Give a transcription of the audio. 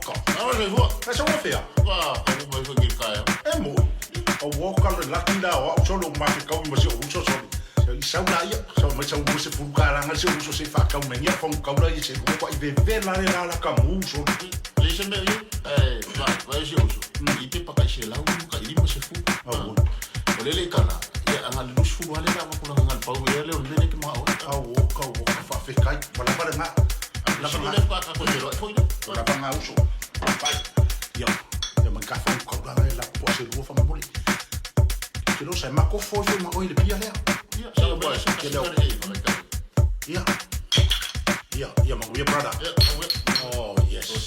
woka. Não, eu vou. Mas eu vou ver. Vá, eu vou fazer caia. É muito. O woka le latinda o solo mais que calma mas eu uso solo. Sau na ia, sau mai sau se fukaranga se uso se fa kau menia fon kau la se ko i be la la ka mu so. Deixa me ir. Vai se uso. E tem para caixer lá, nunca iremos se fu. Olha kana. Ya angal lus fu wale na ko ngal pau ya le onde que ma o woka fa fe kai wala para nga. La para le pa ka ko dero foi. Wala pa nga uso. Vai. Ya man ka fa ko la la po se lu fa maboli. Que não sai ma ko fo ma o ile pia le. Yeah, my dear brother. Oh, yes.